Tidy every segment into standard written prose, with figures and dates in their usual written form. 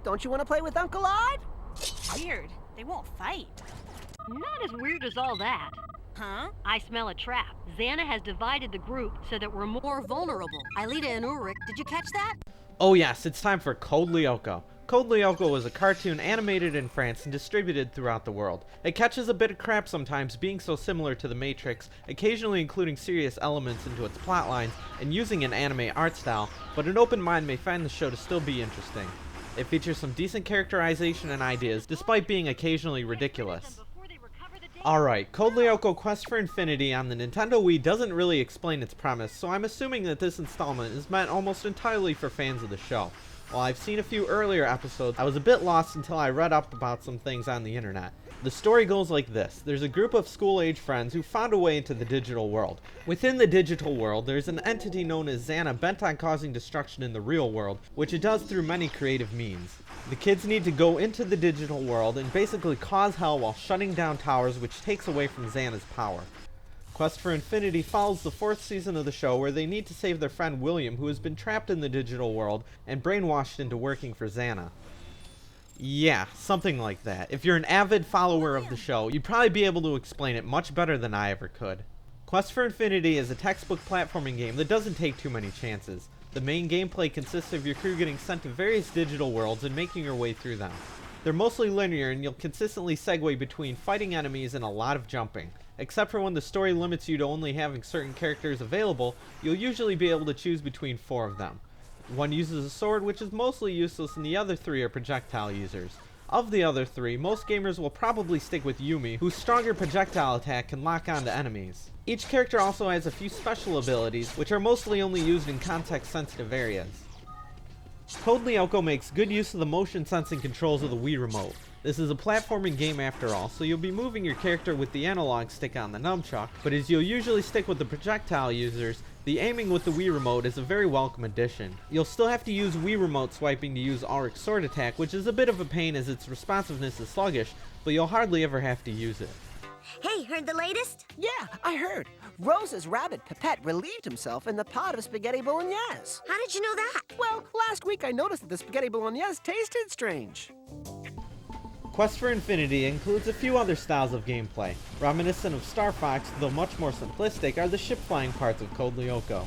Don't you want to play with Uncle Odd? Weird. They won't fight. Not as weird as all that. Huh? I smell a trap. Xana has divided the group so that we're more vulnerable. Aelita and Ulrich, did you catch that? Oh yes, it's time for Code Lyoko. Code Lyoko was a cartoon animated in France and distributed throughout the world. It catches a bit of crap sometimes, being so similar to The Matrix, occasionally including serious elements into its plotlines and using an anime art style, but an open mind may find the show to still be interesting. It features some decent characterization and ideas, despite being occasionally ridiculous. Alright, Code Lyoko Quest for Infinity on the Nintendo Wii doesn't really explain its premise, so I'm assuming that this installment is meant almost entirely for fans of the show. While I've seen a few earlier episodes, I was a bit lost until I read up about some things on the internet. The story goes like this. There's a group of school-age friends who found a way into the digital world. Within the digital world, there's an entity known as Xana bent on causing destruction in the real world, which it does through many creative means. The kids need to go into the digital world and basically cause hell while shutting down towers, which takes away from Xana's power. Quest for Infinity follows the 4th season of the show, where they need to save their friend William, who has been trapped in the digital world and brainwashed into working for Xana. Yeah, something like that. If you're an avid follower of the show, you'd probably be able to explain it much better than I ever could. Quest for Infinity is a textbook platforming game that doesn't take too many chances. The main gameplay consists of your crew getting sent to various digital worlds and making your way through them. They're mostly linear, and you'll consistently segue between fighting enemies and a lot of jumping. Except for when the story limits you to only having certain characters available, you'll usually be able to choose between 4 of them. One uses a sword, which is mostly useless, and the other 3 are projectile users. Of the other 3, most gamers will probably stick with Yumi, whose stronger projectile attack can lock onto enemies. Each character also has a few special abilities, which are mostly only used in context-sensitive areas. Code Lyoko makes good use of the motion sensing controls of the Wii Remote. This is a platforming game after all, so you'll be moving your character with the analog stick on the nunchuck, but as you'll usually stick with the projectile users, the aiming with the Wii Remote is a very welcome addition. You'll still have to use Wii Remote swiping to use Ulrich's sword attack, which is a bit of a pain as its responsiveness is sluggish, but you'll hardly ever have to use it. Hey, heard the latest? Yeah, I heard. Rose's rabbit Pipette relieved himself in the pot of spaghetti bolognese. How did you know that? Well, last week I noticed that the spaghetti bolognese tasted strange. Quest for Infinity includes a few other styles of gameplay. Reminiscent of Star Fox, though much more simplistic, are the ship flying parts of Code Lyoko.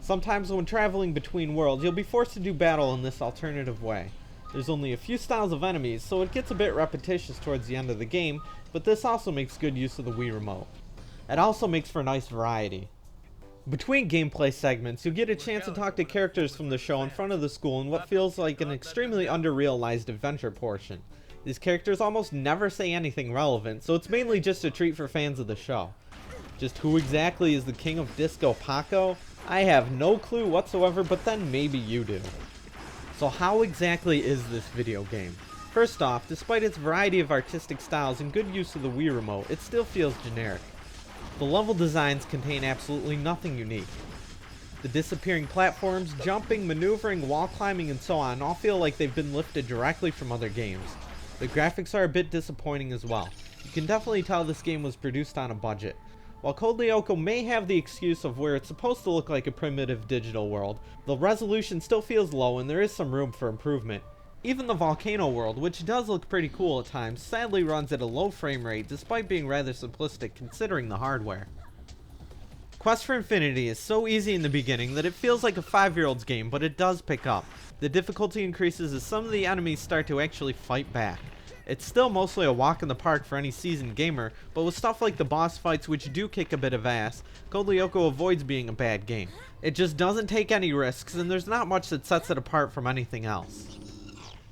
Sometimes when traveling between worlds, you'll be forced to do battle in this alternative way. There's only a few styles of enemies, so it gets a bit repetitious towards the end of the game, but this also makes good use of the Wii Remote. It also makes for nice variety. Between gameplay segments, you'll get a chance to talk to characters from the show in front of the school in what feels like an extremely under-realized adventure portion. These characters almost never say anything relevant, so it's mainly just a treat for fans of the show. Just who exactly is the king of Disco Paco? I have no clue whatsoever, but then maybe you do. So how exactly is this video game? First off, despite its variety of artistic styles and good use of the Wii Remote, it still feels generic. The level designs contain absolutely nothing unique. The disappearing platforms, jumping, maneuvering, wall climbing, and so on all feel like they've been lifted directly from other games. The graphics are a bit disappointing as well. You can definitely tell this game was produced on a budget. While Code Lyoko may have the excuse of where it's supposed to look like a primitive digital world, the resolution still feels low and there is some room for improvement. Even the volcano world, which does look pretty cool at times, sadly runs at a low frame rate despite being rather simplistic considering the hardware. Quest for Infinity is so easy in the beginning that it feels like a 5-year-old's game, but it does pick up. The difficulty increases as some of the enemies start to actually fight back. It's still mostly a walk in the park for any seasoned gamer, but with stuff like the boss fights, which do kick a bit of ass, Code Lyoko avoids being a bad game. It just doesn't take any risks, and there's not much that sets it apart from anything else.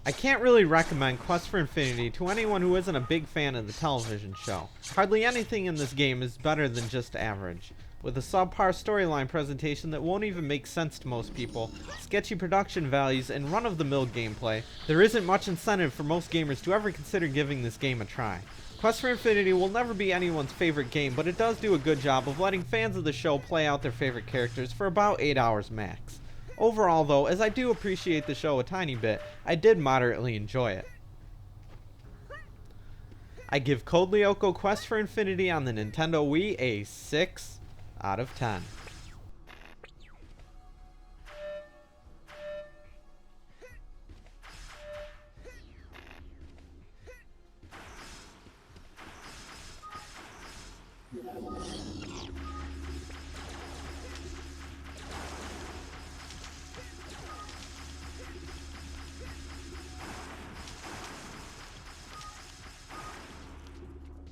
I can't really recommend Quest for Infinity to anyone who isn't a big fan of the television show. Hardly anything in this game is better than just average. With a subpar storyline presentation that won't even make sense to most people, sketchy production values, and run-of-the-mill gameplay, there isn't much incentive for most gamers to ever consider giving this game a try. Quest for Infinity will never be anyone's favorite game, but it does do a good job of letting fans of the show play out their favorite characters for about 8 hours max. Overall though, as I do appreciate the show a tiny bit, I did moderately enjoy it. I give Code Lyoko Quest for Infinity on the Nintendo Wii a 6 out of 10.